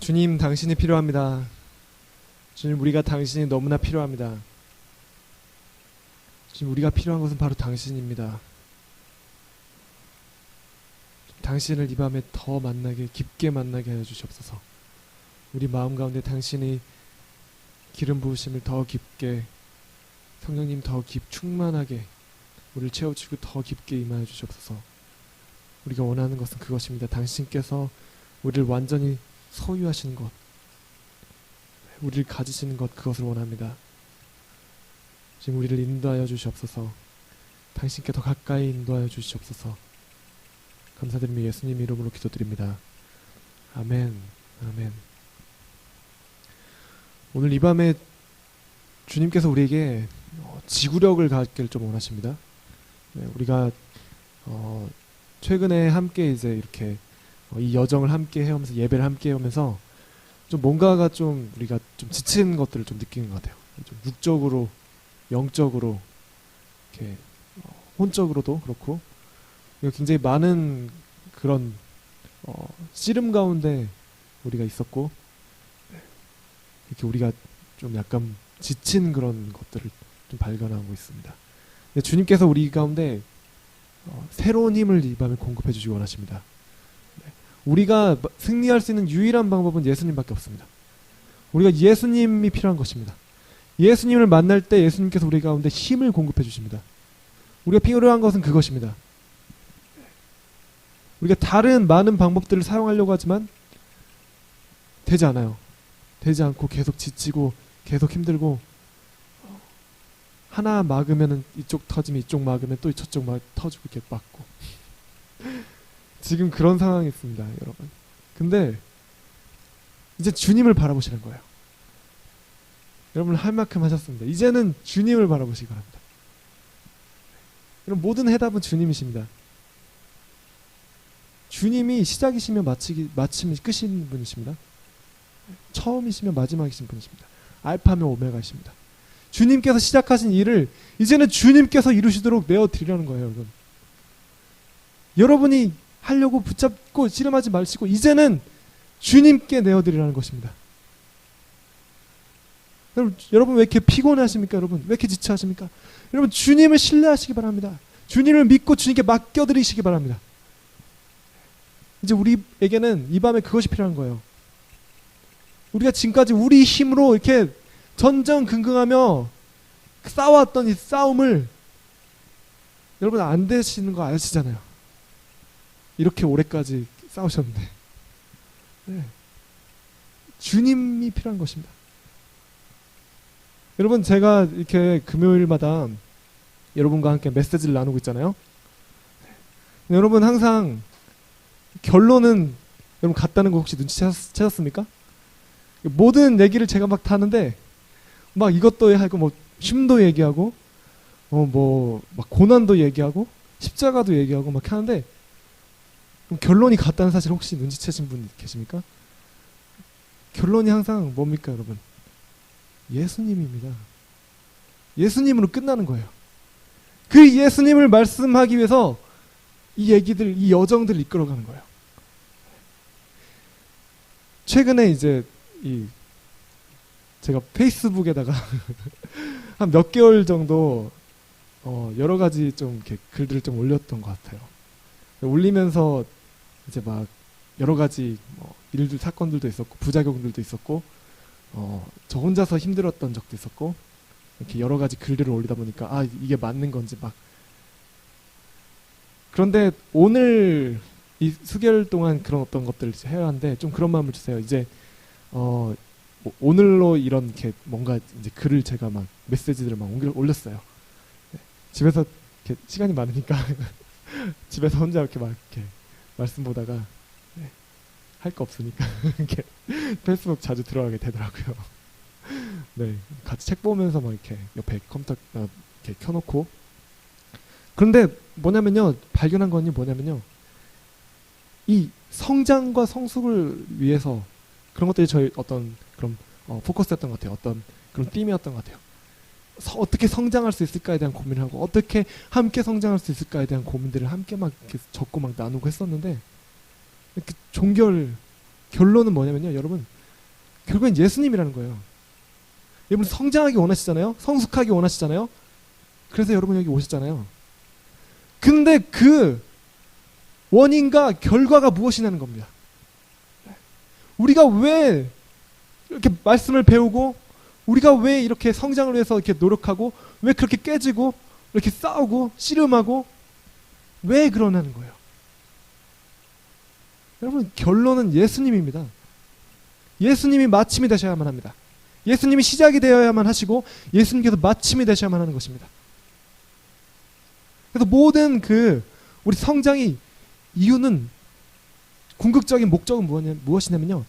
주님, 당신이 필요합니다. 주님, 우리가 당신이 너무나 필요합니다. 주님, 우리가 필요한 것은 바로 당신입니다. 당신을 이 밤에 더 만나게, 깊게 만나게 하여 주시옵소서. 우리 마음 가운데 당신이 기름 부으심을 더 깊게, 성령님 더 충만하게 우리를 채워주시고 더 깊게 임하여 주시옵소서. 우리가 원하는 것은 그것입니다. 당신께서 우리를 완전히 소유하시는 것, 우리를 가지시는 것, 그것을 원합니다. 지금 우리를 인도하여 주시옵소서. 당신께 더 가까이 인도하여 주시옵소서. 감사드리며 예수님 이름으로 기도드립니다. 아멘. 아멘. 오늘 이 밤에 주님께서 우리에게 지구력을 갖기를 좀 원하십니다. 우리가 최근에 함께 이제 이렇게 이 여정을 함께 해오면서, 예배를 함께 해오면서 좀 뭔가가 좀 우리가 좀 지친 것들을 좀 느끼는 것 같아요. 좀 육적으로, 영적으로, 이렇게 혼적으로도 그렇고 굉장히 많은 그런 씨름 가운데 우리가 있었고, 이렇게 우리가 좀 약간 지친 그런 것들을 좀 발견하고 있습니다. 근데 주님께서 우리 가운데 새로운 힘을 이 밤에 공급해 주시기 원하십니다. 우리가 승리할 수 있는 유일한 방법은 예수님밖에 없습니다. 우리가 예수님이 필요한 것입니다. 예수님을 만날 때 예수님께서 우리 가운데 힘을 공급해 주십니다. 우리가 필요한 것은 그것입니다. 우리가 다른 많은 방법들을 사용하려고 하지만 되지 않아요. 되지 않고 계속 지치고 계속 힘들고, 하나 막으면 이쪽 터지면 이쪽 막으면 또 저쪽 터지고 이렇게 막고 지금 그런 상황이 있습니다, 여러분. 근데 이제 주님을 바라보시는 거예요. 여러분 할 만큼 하셨습니다. 이제는 주님을 바라보시기 바랍니다. 여러분 모든 해답은 주님이십니다. 주님이 시작이시며 마침이 끝인 분이십니다. 처음이시며 마지막이신 분이십니다. 알파며 오메가이십니다. 주님께서 시작하신 일을 이제는 주님께서 이루시도록 내어드리려는 거예요, 여러분. 여러분이 하려고 붙잡고 씨름하지 마시고 이제는 주님께 내어드리라는 것입니다. 여러분 왜 이렇게 피곤하십니까? 여러분 왜 이렇게 지쳐하십니까? 여러분 주님을 신뢰하시기 바랍니다. 주님을 믿고 주님께 맡겨드리시기 바랍니다. 이제 우리에게는 이 밤에 그것이 필요한 거예요. 우리가 지금까지 우리 힘으로 이렇게 전전긍긍하며 싸워왔던 이 싸움을, 여러분 안 되시는 거 아시잖아요. 이렇게 오래까지 싸우셨는데. 네. 주님이 필요한 것입니다. 여러분 제가 이렇게 금요일마다 여러분과 함께 메시지를 나누고 있잖아요. 여러분 항상 결론은 여러분 같다는 거 혹시 눈치채셨습니까? 모든 얘기를 제가 막 타는데 막 이것도 하고 뭐 쉼도 얘기하고 뭐 막 고난도 얘기하고 십자가도 얘기하고 막 하는데 결론이 같다는 사실 혹시 눈치채신 분 계십니까? 결론이 항상 뭡니까, 여러분? 예수님입니다. 예수님으로 끝나는 거예요. 그 예수님을 말씀하기 위해서 이 얘기들, 이 여정들을 이끌어가는 거예요. 최근에 이제 제가 페이스북에다가 한 몇 개월 정도 여러 가지 좀 이렇게 글들을 좀 올렸던 것 같아요. 올리면서 이제 막 여러 가지 일들, 사건들도 있었고 부작용들도 있었고 저 혼자서 힘들었던 적도 있었고, 이렇게 여러 가지 글들을 올리다 보니까 이게 맞는 건지 막. 그런데 오늘 이 수개월 동안 그런 어떤 것들을 해야 하는데 좀 그런 마음을 주세요. 이제 오늘로 이런 게 뭔가 이제 글을 제가 막 메시지들을 막 올렸어요. 네. 집에서 이렇게 시간이 많으니까 집에서 혼자 이렇게 막 이렇게 말씀 보다가 할 거 없으니까 이렇게 페이스북 자주 들어가게 되더라고요. 네, 같이 책 보면서 막 이렇게 옆에 컴퓨터 이렇게 켜놓고. 그런데 뭐냐면요, 발견한 건 뭐냐면요, 이 성장과 성숙을 위해서 그런 것들이 저희 어떤 그런 포커스였던 것 같아요. 어떤 그런 팀이었던 것 같아요. 어떻게 성장할 수 있을까에 대한 고민을 하고, 어떻게 함께 성장할 수 있을까에 대한 고민들을 함께 막 이렇게 적고 막 나누고 했었는데, 결론은 뭐냐면요, 여러분, 결국엔 예수님이라는 거예요. 여러분 성장하기 원하시잖아요. 성숙하기 원하시잖아요. 그래서 여러분 여기 오셨잖아요. 근데 그 원인과 결과가 무엇이냐는 겁니다. 우리가 왜 이렇게 말씀을 배우고, 우리가 왜 이렇게 성장을 위해서 이렇게 노력하고, 왜 그렇게 깨지고 이렇게 싸우고 씨름하고, 왜 그러냐는 거예요. 여러분 결론은 예수님입니다. 예수님이 마침이 되셔야만 합니다. 예수님이 시작이 되어야만 하시고 예수님께서 마침이 되셔야만 하는 것입니다. 그래서 모든 우리 성장의 이유는, 궁극적인 목적은 무엇이냐면요,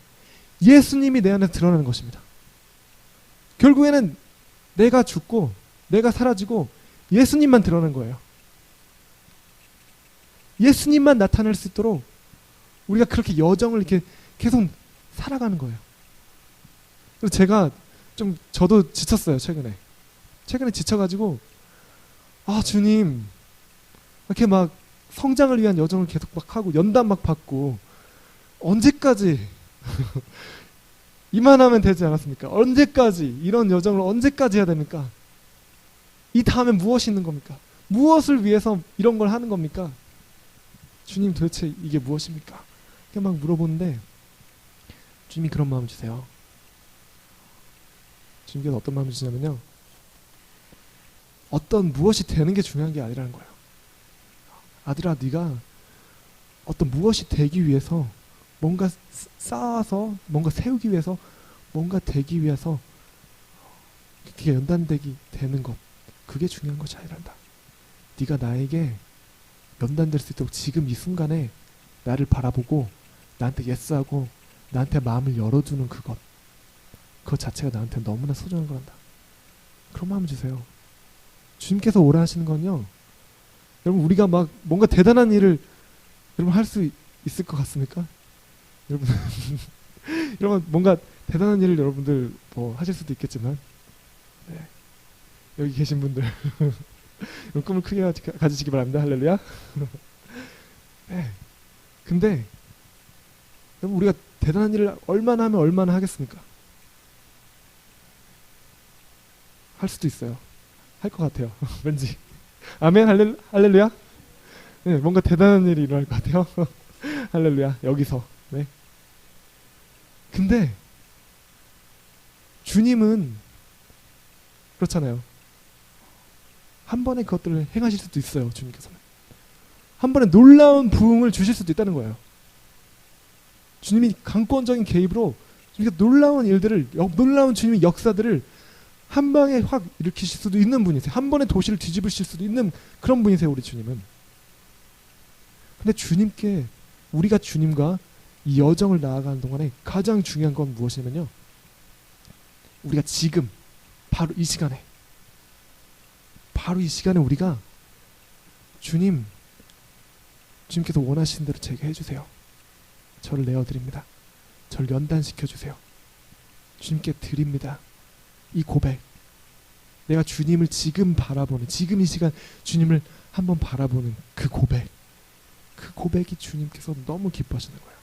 예수님이 내 안에서 드러나는 것입니다. 결국에는 내가 죽고 내가 사라지고 예수님만 드러나는 거예요. 예수님만 나타날 수 있도록 우리가 그렇게 여정을 이렇게 계속 살아가는 거예요. 그래서 제가 저도 지쳤어요. 최근에 지쳐가지고, 아 주님, 이렇게 막 성장을 위한 여정을 계속 막 하고 연단 막 받고 언제까지 이만하면 되지 않았습니까? 언제까지 이런 여정을 언제까지 해야 됩니까? 이 다음에 무엇이 있는 겁니까? 무엇을 위해서 이런 걸 하는 겁니까? 주님 도대체 이게 무엇입니까? 이렇게 막 물어보는데 주님이 그런 마음을 주세요. 주님께서 어떤 마음을 주시냐면요, 어떤 무엇이 되는 게 중요한 게 아니라는 거예요. 아들아, 네가 어떤 무엇이 되기 위해서 뭔가 쌓아서 뭔가 세우기 위해서 뭔가 되기 위해서 그게 연단되기 되는 것, 그게 중요한 것이 아니란다. 네가 나에게 연단될 수 있도록 지금 이 순간에 나를 바라보고 나한테 예스하고 나한테 마음을 열어주는 그것 자체가 나한테 너무나 소중한 거란다. 그런 마음을 주세요. 주님께서 오라 하시는 건요, 여러분 우리가 막 뭔가 대단한 일을 여러분 할 수 있을 것 같습니까? 여러분 여러분 뭔가 대단한 일을 여러분들 뭐 하실 수도 있겠지만, 네. 여기 계신 분들 꿈을 크게 가지시기 바랍니다. 할렐루야. 네. 근데 여러분 우리가 대단한 일을 얼마나 하면 얼마나 하겠습니까? 할 수도 있어요. 할 것 같아요. 왠지. 아멘. 할렐루야. 네, 뭔가 대단한 일이 일어날 것 같아요. 할렐루야. 여기서. 네. 근데 주님은 그렇잖아요. 한 번에 그것들을 행하실 수도 있어요. 주님께서는 한 번에 놀라운 부흥을 주실 수도 있다는 거예요. 주님이 강권적인 개입으로 주님께서 놀라운 일들을, 놀라운 주님의 역사들을 한 방에 확 일으키실 수도 있는 분이세요. 한 번에 도시를 뒤집으실 수도 있는 그런 분이세요, 우리 주님은. 근데 우리가 주님과 이 여정을 나아가는 동안에 가장 중요한 건 무엇이냐면요, 우리가 지금 바로 이 시간에 우리가 주님께서 원하시는 대로 제게 해주세요. 저를 내어드립니다. 저를 연단시켜주세요. 주님께 드립니다. 이 고백, 내가 주님을 지금 바라보는, 지금 이 시간 주님을 한번 바라보는 그 고백이 주님께서 너무 기뻐하시는 거예요.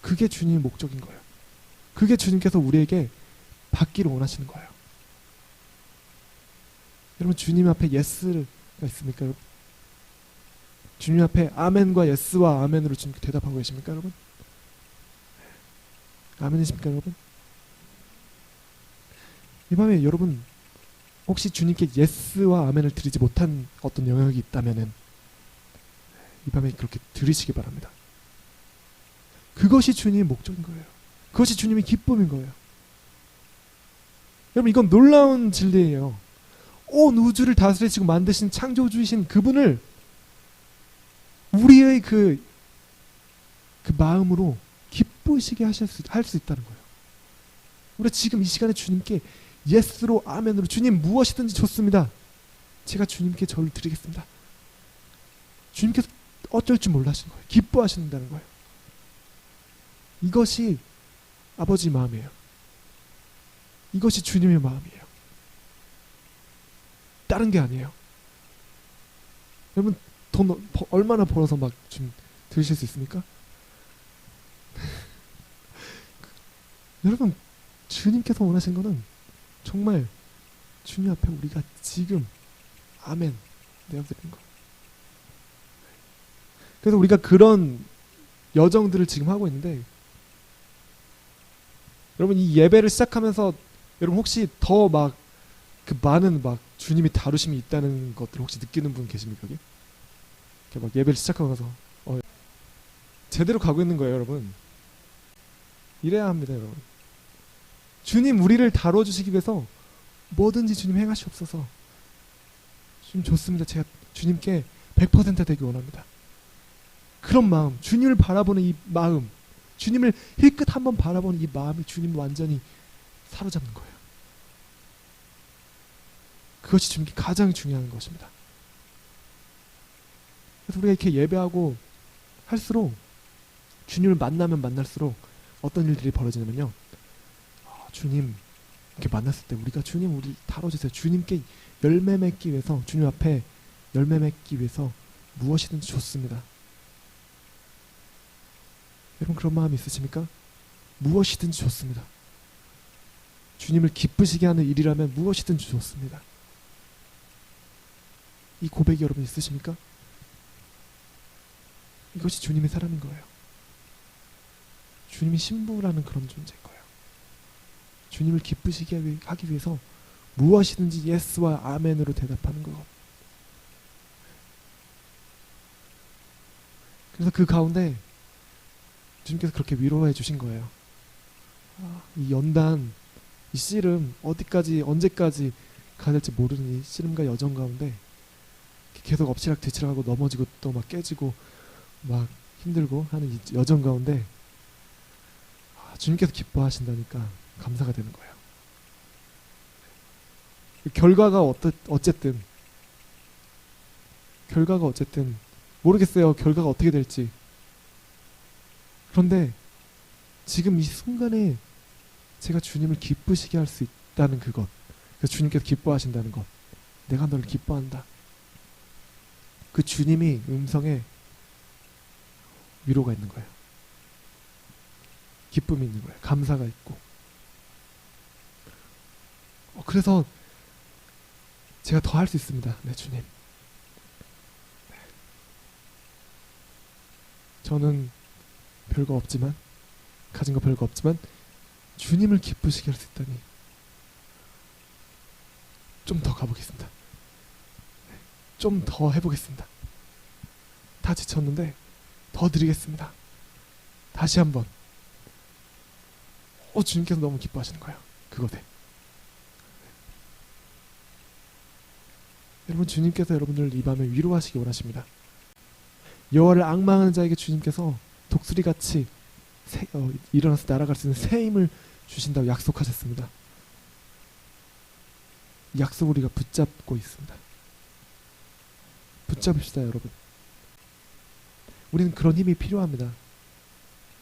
그게 주님의 목적인 거예요. 그게 주님께서 우리에게 받기를 원하시는 거예요. 여러분 주님 앞에 예스가 있습니까? 여러분? 주님 앞에 아멘과 예스와 아멘으로 주님께 대답하고 계십니까, 여러분? 아멘이십니까, 여러분? 이 밤에 여러분 혹시 주님께 예스와 아멘을 드리지 못한 어떤 영역이 있다면은 이 밤에 그렇게 드리시기 바랍니다. 그것이 주님의 목적인 거예요. 그것이 주님의 기쁨인 거예요. 여러분 이건 놀라운 진리예요. 온 우주를 다스리시고 만드신 창조주이신 그분을 우리의 그 마음으로 기쁘시게 할 수 있다는 거예요. 우리가 지금 이 시간에 주님께 예스로 아멘으로, 주님 무엇이든지 좋습니다. 제가 주님께 저를 드리겠습니다. 주님께서 어쩔 줄 몰라 하시는 거예요. 기뻐하신다는 거예요. 이것이 아버지 마음이에요. 이것이 주님의 마음이에요. 다른 게 아니에요. 여러분 돈 얼마나 벌어서 막 좀 드실 수 있습니까? 여러분, 주님께서 원하시는 거는 정말 주님 앞에 우리가 지금 아멘 내어드리는 거. 그래서 우리가 그런 여정들을 지금 하고 있는데, 여러분 이 예배를 시작하면서 여러분 혹시 더 막 그 많은 막 주님이 다루심이 있다는 것들 혹시 느끼는 분 계십니까? 여기? 이렇게 막 예배를 시작하고 나서 제대로 가고 있는 거예요, 여러분. 이래야 합니다, 여러분. 주님 우리를 다뤄주시기 위해서 뭐든지 주님 행하시옵소서. 주님 좋습니다. 제가 주님께 100% 되기 원합니다. 그런 마음, 주님을 바라보는 이 마음, 주님을 힐끗 한번 바라보는 이 마음이 주님을 완전히 사로잡는 거예요. 그것이 주님께 가장 중요한 것입니다. 그래서 우리가 이렇게 예배하고 할수록, 주님을 만나면 만날수록 어떤 일들이 벌어지냐면요, 주님 이렇게 만났을 때 우리가 주님 우리 다뤄주세요. 주님께 열매 맺기 위해서, 주님 앞에 열매 맺기 위해서 무엇이든지 좋습니다. 여러분 그런 마음이 있으십니까? 무엇이든지 좋습니다. 주님을 기쁘시게 하는 일이라면 무엇이든지 좋습니다. 이 고백이 여러분 있으십니까? 이것이 주님의 사람인 거예요. 주님이 신부라는 그런 존재인 거예요. 주님을 기쁘시게 하기 위해서 무엇이든지 예스와 아멘으로 대답하는 것. 그래서 그 가운데 주님께서 그렇게 위로해 주신 거예요. 이 연단, 이 씨름, 어디까지 언제까지 가야 될지 모르는 이 씨름과 여정 가운데 계속 엎치락 뒤치락하고 넘어지고 또 막 깨지고 막 힘들고 하는 이 여정 가운데 주님께서 기뻐하신다니까 감사가 되는 거예요. 결과가 어쨌든 모르겠어요. 결과가 어떻게 될지. 그런데 지금 이 순간에 제가 주님을 기쁘시게 할 수 있다는 그것, 그래서 주님께서 기뻐하신다는 것, 내가 너를 기뻐한다. 그 주님이 음성에 위로가 있는 거예요. 기쁨이 있는 거예요. 감사가 있고. 그래서 제가 더 할 수 있습니다. 네, 주님. 네. 저는 별거 없지만, 가진 거 별거 없지만 주님을 기쁘시게 할 수 있다니 좀 더 가보겠습니다. 좀 더 해보겠습니다. 다 지쳤는데 더 드리겠습니다. 다시 한번. 주님께서 너무 기뻐하시는 거예요. 그것에. 여러분, 주님께서 여러분들을 이 밤에 위로하시기 원하십니다. 여호와를 앙망하는 자에게 주님께서 독수리같이 일어나서 날아갈 수 있는 새 힘을 주신다고 약속하셨습니다. 이 약속을 우리가 붙잡고 있습니다. 붙잡읍시다, 여러분. 우리는 그런 힘이 필요합니다.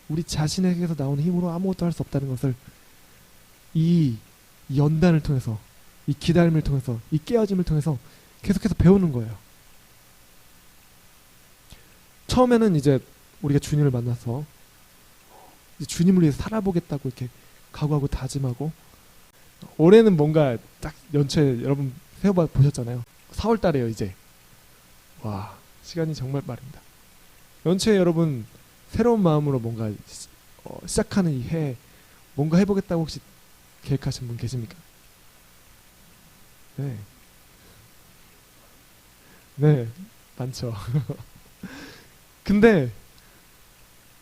우리 자신에게서 나오는 힘으로 아무것도 할 수 없다는 것을 이 연단을 통해서, 이 기다림을 통해서, 이 깨어짐을 통해서 계속해서 배우는 거예요. 처음에는 이제 우리가 주님을 만나서 이제 주님을 위해서 살아보겠다고 이렇게 각오하고 다짐하고, 올해는 뭔가 딱 연초에 여러분 세어봐 보셨잖아요. 4월 달에요, 이제. 와, 시간이 정말 빠릅니다. 연초에 여러분 새로운 마음으로 뭔가 시작하는 이 해 뭔가 해보겠다고 혹시 계획하신 분 계십니까? 네. 네, 많죠. 근데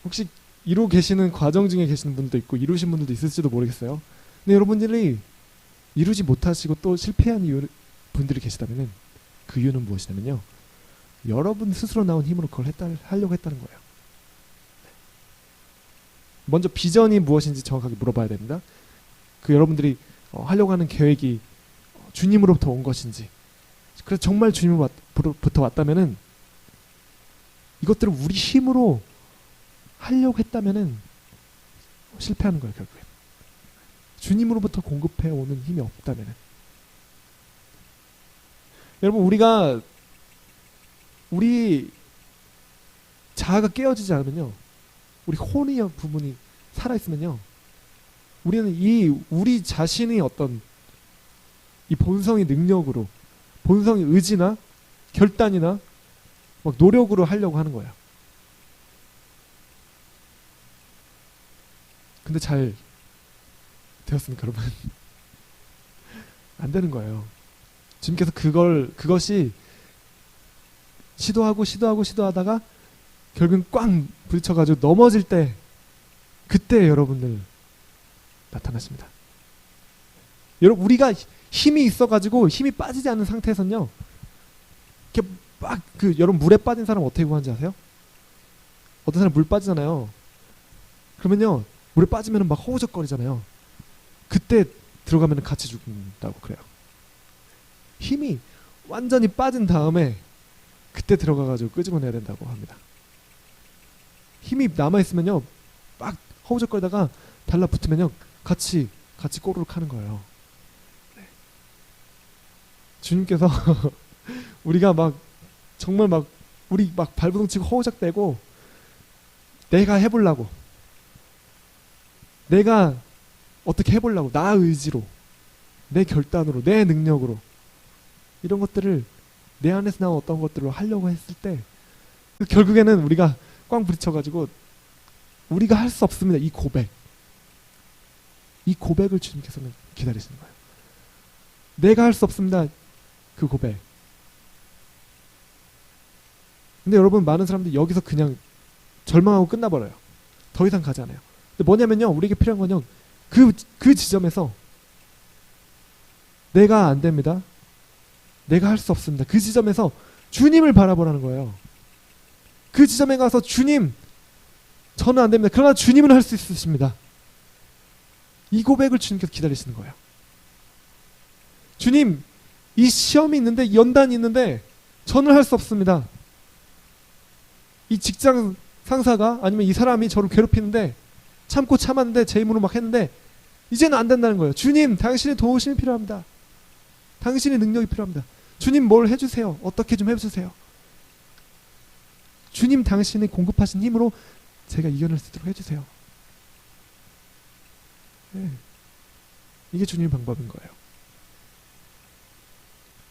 혹시 이루고 계시는 과정 중에 계시는 분도 있고 이루신 분들도 있을지도 모르겠어요. 근데 여러분들이 이루지 못하시고 또 실패한 분들이 계시다면 그 이유는 무엇이냐면요, 여러분 스스로 나온 힘으로 그걸 하려고 했다는 거예요. 먼저 비전이 무엇인지 정확하게 물어봐야 됩니다. 그 여러분들이 하려고 하는 계획이 주님으로부터 온 것인지, 그래서 정말 주님으로부터 왔다면은 이것들을 우리 힘으로 하려고 했다면은 실패하는 거예요, 결국엔. 주님으로부터 공급해 오는 힘이 없다면은. 여러분, 우리 자아가 깨어지지 않으면요, 우리 혼의 부분이 살아있으면요, 우리는 우리 자신의 어떤 이 본성의 능력으로, 본성의 의지나 결단이나 막 노력으로 하려고 하는 거예요. 근데 잘 되었습니까, 여러분? 안 되는 거예요. 주님께서 그것이 시도하다가 결국은 꽝 부딪혀가지고 넘어질 때, 그때 여러분들 나타나십니다. 여러분, 우리가 힘이 있어가지고 힘이 빠지지 않는 상태에서는요, 이렇게 막 여러분 물에 빠진 사람 어떻게 구하는지 아세요? 어떤 사람 물 빠지잖아요. 그러면요, 물에 빠지면 막 허우적거리잖아요. 그때 들어가면 같이 죽는다고 그래요. 힘이 완전히 빠진 다음에 그때 들어가가지고 끄집어내야 된다고 합니다. 힘이 남아있으면요, 막 허우적거리다가 달라붙으면요, 같이 꼬르륵 하는 거예요. 네. 주님께서 우리가 막 정말 막 우리 막 발버둥 치고 허우적대고 내가 해보려고, 내가 어떻게 해보려고, 나 의지로, 내 결단으로, 내 능력으로, 이런 것들을 내 안에서 나온 어떤 것들로 하려고 했을 때 결국에는 우리가 꽝 부딪혀가지고 우리가 할 수 없습니다. 이 고백을 주님께서는 기다리시는 거예요. 내가 할 수 없습니다. 그 고백. 근데 여러분, 많은 사람들이 여기서 그냥 절망하고 끝나버려요. 더 이상 가지 않아요. 근데 뭐냐면요, 우리에게 필요한 건요, 그 지점에서 내가 안 됩니다, 내가 할 수 없습니다, 그 지점에서 주님을 바라보라는 거예요. 그 지점에 가서 주님, 저는 안 됩니다, 그러나 주님은 할 수 있으십니다. 이 고백을 주님께서 기다리시는 거예요. 주님, 이 시험이 있는데, 이 연단이 있는데 저는 할 수 없습니다. 이 직장 상사가 아니면 이 사람이 저를 괴롭히는데 참고 참았는데 제 힘으로 막 했는데 이제는 안 된다는 거예요. 주님, 당신의 도우심이 필요합니다. 당신의 능력이 필요합니다. 주님, 뭘 해주세요. 어떻게 좀 해주세요. 주님, 당신이 공급하신 힘으로 제가 이겨낼 수 있도록 해주세요. 네. 이게 주님의 방법인 거예요.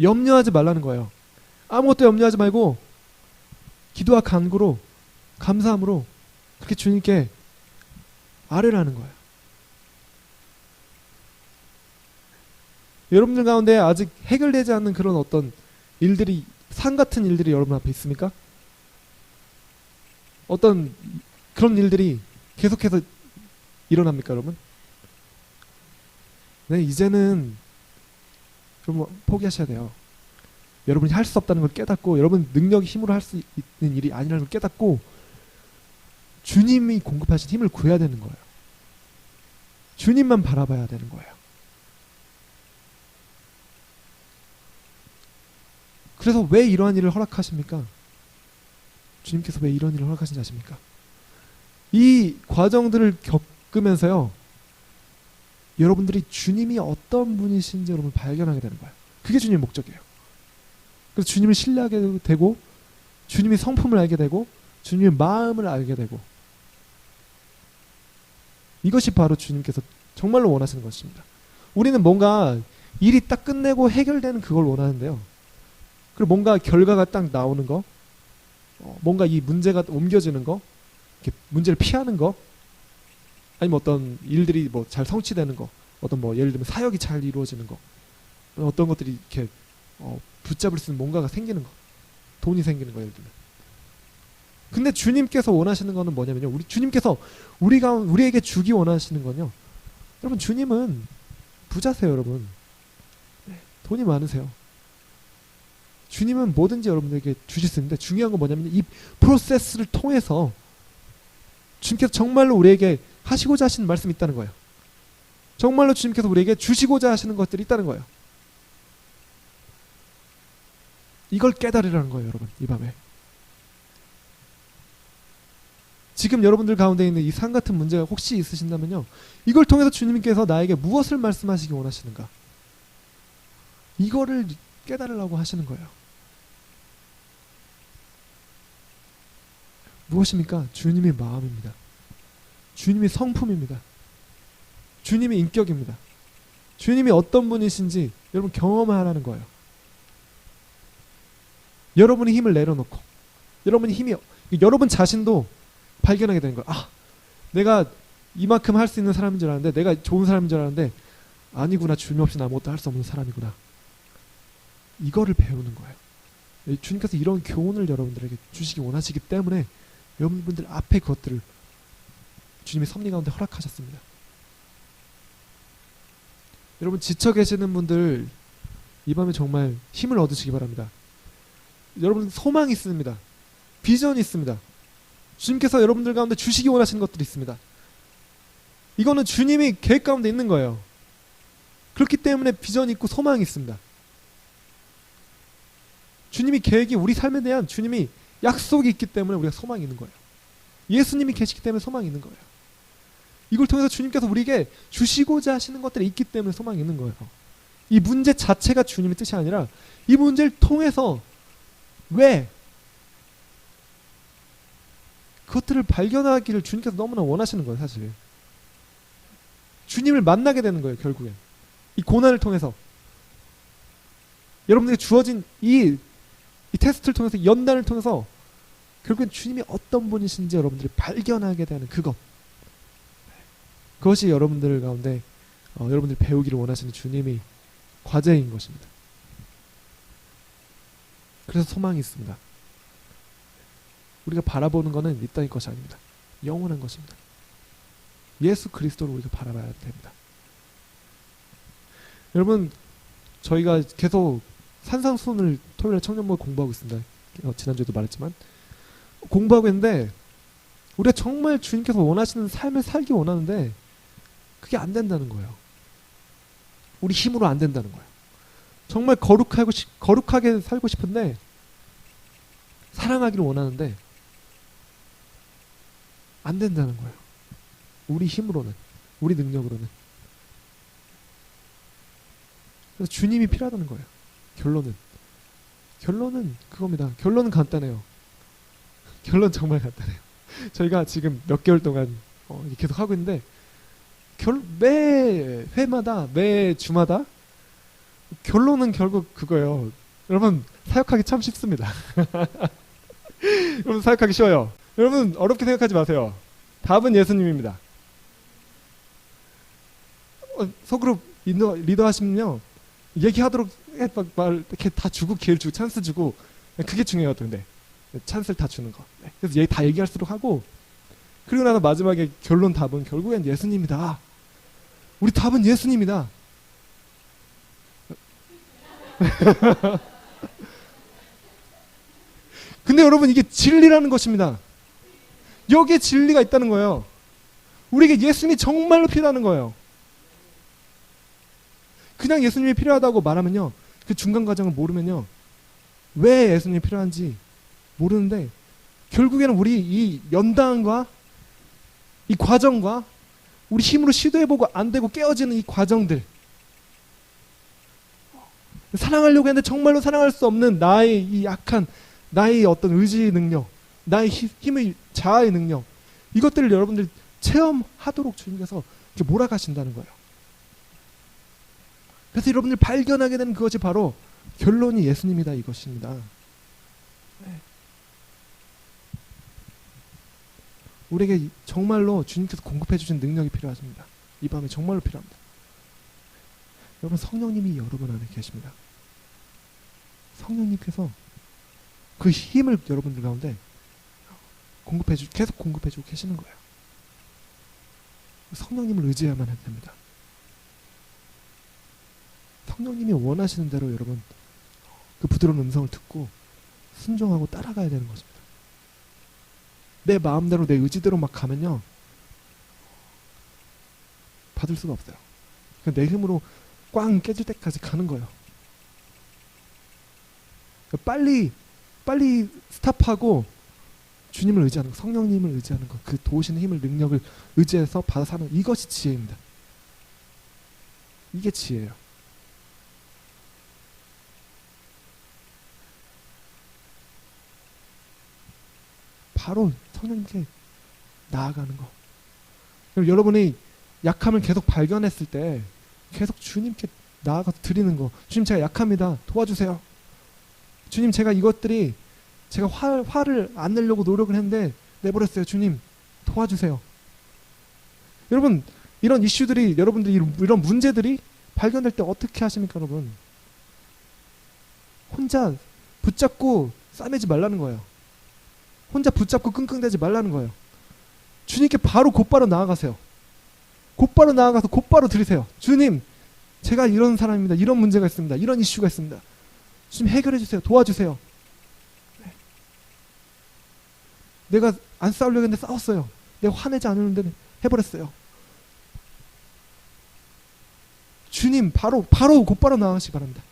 염려하지 말라는 거예요. 아무것도 염려하지 말고 기도와 간구로, 감사함으로 그렇게 주님께 아뢰라는 거예요. 여러분들 가운데 아직 해결되지 않는 그런 어떤 일들이, 산 같은 일들이 여러분 앞에 있습니까? 어떤 그런 일들이 계속해서 일어납니까, 여러분? 네, 이제는 여러분 포기하셔야 돼요. 여러분이 할 수 없다는 걸 깨닫고, 여러분 능력이 힘으로 할 수 있는 일이 아니라는 걸 깨닫고 주님이 공급하신 힘을 구해야 되는 거예요. 주님만 바라봐야 되는 거예요. 그래서 왜 이러한 일을 허락하십니까? 주님께서 왜 이런 일을 허락하신지 아십니까? 이 과정들을 겪으면서요, 여러분들이 주님이 어떤 분이신지 여러분 발견하게 되는 거예요. 그게 주님의 목적이에요. 그래서 주님을 신뢰하게 되고, 주님의 성품을 알게 되고, 주님의 마음을 알게 되고, 이것이 바로 주님께서 정말로 원하시는 것입니다. 우리는 뭔가 일이 딱 끝내고 해결되는 그걸 원하는데요, 그리고 뭔가 결과가 딱 나오는 거, 뭔가 이 문제가 옮겨지는 거, 이렇게 문제를 피하는 거, 아니면 어떤 일들이 뭐 잘 성취되는 거, 어떤 뭐 예를 들면 사역이 잘 이루어지는 거, 어떤 것들이 이렇게 붙잡을 수 있는 뭔가가 생기는 거, 돈이 생기는 거, 예를 들면. 근데 주님께서 원하시는 거는 뭐냐면요, 주님께서 우리에게 주기 원하시는 건요, 여러분, 주님은 부자세요, 여러분. 네, 돈이 많으세요. 주님은 뭐든지 여러분에게 주실 수 있는데, 중요한 건 뭐냐면 이 프로세스를 통해서 주님께서 정말로 우리에게 하시고자 하시는 말씀이 있다는 거예요. 정말로 주님께서 우리에게 주시고자 하시는 것들이 있다는 거예요. 이걸 깨달으라는 거예요, 여러분, 이 밤에. 지금 여러분들 가운데 있는 이 산 같은 문제가 혹시 있으신다면요, 이걸 통해서 주님께서 나에게 무엇을 말씀하시기 원하시는가, 이거를 깨달으려고 하시는 거예요. 무엇입니까? 주님의 마음입니다. 주님의 성품입니다. 주님의 인격입니다. 주님이 어떤 분이신지 여러분 경험하라는 거예요. 여러분이 힘을 내려놓고 여러분 자신도 발견하게 되는 거예요. 아, 내가 이만큼 할 수 있는 사람인 줄 알았는데, 내가 좋은 사람인 줄 알았는데 아니구나, 주님 없이는 아무것도 할 수 없는 사람이구나. 이거를 배우는 거예요. 주님께서 이런 교훈을 여러분들에게 주시기 원하시기 때문에 여러분들 앞에 그것들을 주님의 섭리 가운데 허락하셨습니다. 여러분 지쳐 계시는 분들 이 밤에 정말 힘을 얻으시기 바랍니다. 여러분 소망이 있습니다. 비전이 있습니다. 주님께서 여러분들 가운데 주시기 원하시는 것들이 있습니다. 이거는 주님이 계획 가운데 있는 거예요. 그렇기 때문에 비전이 있고 소망이 있습니다. 주님이 계획이, 우리 삶에 대한 주님이 약속이 있기 때문에 우리가 소망이 있는 거예요. 예수님이 계시기 때문에 소망이 있는 거예요. 이걸 통해서 주님께서 우리에게 주시고자 하시는 것들이 있기 때문에 소망이 있는 거예요. 이 문제 자체가 주님의 뜻이 아니라 이 문제를 통해서 왜 그것들을 발견하기를 주님께서 너무나 원하시는 거예요. 사실 주님을 만나게 되는 거예요. 결국엔 이 고난을 통해서 여러분들에게 주어진 이 테스트를 통해서, 연단을 통해서 결국엔 주님이 어떤 분이신지 여러분들이 발견하게 되는 그것이 여러분들 가운데 여러분들이 배우기를 원하시는 주님이 과제인 것입니다. 그래서 소망이 있습니다. 우리가 바라보는 것은 이 땅의 것이 아닙니다. 영원한 것입니다. 예수 그리스도를 우리가 바라봐야 됩니다. 여러분, 저희가 계속 산상수훈을 토요일에 청년부에 공부하고 있습니다. 지난주에도 말했지만 공부하고 있는데 우리가 정말 주님께서 원하시는 삶을 살기 원하는데 그게 안 된다는 거예요. 우리 힘으로 안 된다는 거예요. 정말 거룩하게 살고 싶은데, 사랑하기를 원하는데 안 된다는 거예요. 우리 힘으로는, 우리 능력으로는. 그래서 주님이 필요하다는 거예요. 결론은 그겁니다. 결론은 간단해요. 결론 정말 간단해요. 저희가 지금 몇 개월 동안 계속 하고 있는데 매 회마다, 매 주마다 결론은 결국 그거예요. 여러분, 사역하기 참 쉽습니다. 여러분, 사역하기 쉬워요. 여러분, 어렵게 생각하지 마세요. 답은 예수님입니다. 속으로 리더 하시면요, 얘기하도록 이렇게 다 주고, 기회를 주고, 찬스 주고, 그게 중요해요. 근데 찬스를 다 주는 거. 그래서 다 얘기할수록 하고, 그리고 나서 마지막에 결론, 답은 결국엔 예수님이다. 우리 답은 예수님이다. 근데 여러분, 이게 진리라는 것입니다. 여기에 진리가 있다는 거예요. 우리에게 예수님이 정말로 필요하는 거예요. 그냥 예수님이 필요하다고 말하면요, 그 중간 과정을 모르면요, 왜 예수님이 필요한지 모르는데, 결국에는 우리 이 연단과 이 과정과 우리 힘으로 시도해보고 안 되고 깨어지는 이 과정들, 사랑하려고 했는데 정말로 사랑할 수 없는 나의 이 약한, 나의 어떤 의지 능력, 나의 힘의 자아의 능력, 이것들을 여러분들이 체험하도록 주님께서 이렇게 몰아가신다는 거예요. 그래서 여러분들 발견하게 되는 그것이 바로 결론이 예수님이다, 이것입니다. 네. 우리에게 정말로 주님께서 공급해 주신 능력이 필요하십니다. 이 밤에 정말로 필요합니다. 여러분, 성령님이 여러분 안에 계십니다. 성령님께서 그 힘을 여러분들 가운데 계속 공급해주고 계시는 거예요. 성령님을 의지해야만 됩니다. 성령님이 원하시는 대로 여러분 그 부드러운 음성을 듣고 순종하고 따라가야 되는 것입니다. 내 마음대로, 내 의지대로 막 가면요, 받을 수가 없어요. 내 힘으로 꽝 깨질 때까지 가는 거예요. 빨리 스탑하고 주님을 의지하는 것, 성령님을 의지하는 것, 그 도우시는 힘을, 능력을 의지해서 받아 사는, 이것이 지혜입니다. 이게 지혜예요. 바로 성령님께 나아가는 거. 여러분이 약함을 계속 발견했을 때 계속 주님께 나아가서 드리는 거. 주님, 제가 약합니다. 도와주세요. 주님, 제가 이것들이 제가 화를 안 내려고 노력을 했는데 내버렸어요. 주님, 도와주세요. 여러분, 이런 이슈들이, 여러분들이 이런 문제들이 발견될 때 어떻게 하십니까, 여러분? 혼자 붙잡고 싸매지 말라는 거예요. 혼자 붙잡고 끙끙대지 말라는 거예요. 주님께 곧바로 나아가세요. 곧바로 나아가서 곧바로 드리세요. 주님, 제가 이런 사람입니다. 이런 문제가 있습니다. 이런 이슈가 있습니다. 주님, 해결해 주세요. 도와주세요. 네. 내가 안 싸우려고 했는데 싸웠어요. 내가 화내지 않았는데 해버렸어요. 주님, 곧바로 나아가시기 바랍니다.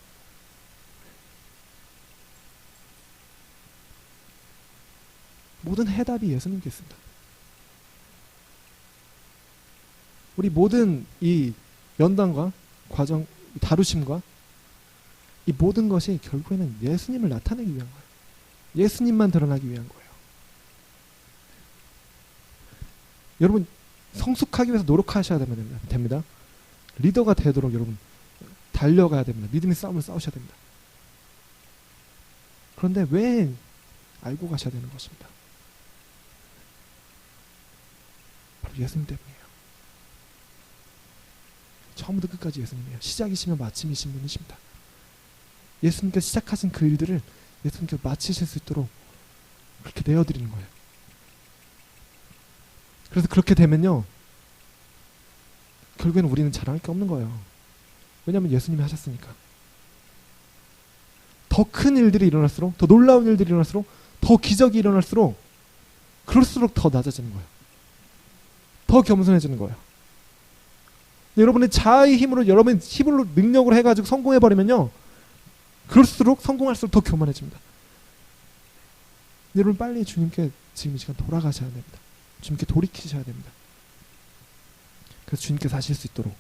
모든 해답이 예수님께 있습니다. 우리 모든 이 연단과 과정, 다루심과 이 모든 것이 결국에는 예수님을 나타내기 위한 거예요. 예수님만 드러나기 위한 거예요. 여러분, 성숙하기 위해서 노력하셔야 됩니다. 리더가 되도록 여러분 달려가야 됩니다. 믿음의 싸움을 싸우셔야 됩니다. 그런데 왜 알고 가셔야 되는 것입니다. 바로 예수님 때문이에요. 처음부터 끝까지 예수님이에요. 시작이시며 마침이신 분이십니다. 예수님께서 시작하신 그 일들을 예수님께서 마치실 수 있도록 그렇게 내어드리는 거예요. 그래서 그렇게 되면요, 결국에는 우리는 자랑할 게 없는 거예요. 왜냐하면 예수님이 하셨으니까. 더 큰 일들이 일어날수록, 더 놀라운 일들이 일어날수록, 더 기적이 일어날수록 그럴수록 더 낮아지는 거예요. 더 겸손해지는 거예요. 여러분의 자아의 힘으로, 여러분의 힘으로 능력으로 해가지고 성공해버리면요, 그럴수록 성공할수록 더 교만해집니다. 여러분, 빨리 주님께 지금 이 시간 돌아가셔야 됩니다. 주님께 돌이키셔야 됩니다. 그래서 주님께서 하실 수 있도록